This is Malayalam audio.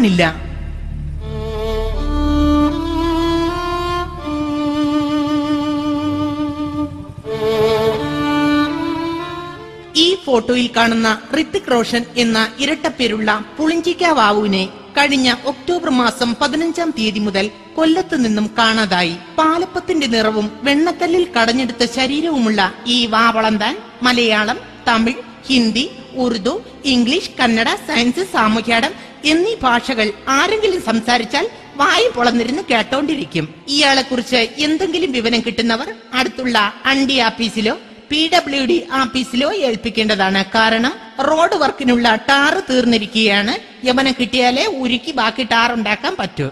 കാണാനില്ല. ഈ ഫോട്ടോയിൽ കാണുന്ന ഋത്തിക് റോഷൻ എന്ന ഇരട്ടപ്പേരുള്ള പുളിഞ്ചിക്ക വാവുവിനെ കഴിഞ്ഞ ഒക്ടോബർ മാസം 15-ാം തീയതി മുതൽ കൊല്ലത്ത് നിന്നും കാണാതായി. പാലപ്പത്തിന്റെ നിറവും വെണ്ണക്കല്ലിൽ കടഞ്ഞെടുത്ത ശരീരവുമുള്ള ഈ വാവളന്താൻ മലയാളം, തമിഴ്, ഹിന്ദി, ഉറുദു, ഇംഗ്ലീഷ്, കന്നഡ, സയൻസ്, സാമൂഹ്യാടം എന്നീ ഭാഷകൾ ആരെങ്കിലും സംസാരിച്ചാൽ വായി പൊളന്നിരുന്ന് കേട്ടോണ്ടിരിക്കും. ഇയാളെ കുറിച്ച് എന്തെങ്കിലും വിവരം കിട്ടുന്നവർ അടുത്തുള്ള അണ്ടി ആഫീസിലോ PWD ആഫീസിലോ ഏൽപ്പിക്കേണ്ടതാണ്. കാരണം റോഡ് വർക്കിനുള്ള ടാറ് തീർന്നിരിക്കുകയാണ്. യവനെ കിട്ടിയാലേ ഉരുക്കി ബാക്കി ടാർ ഉണ്ടാക്കാൻ പറ്റൂ.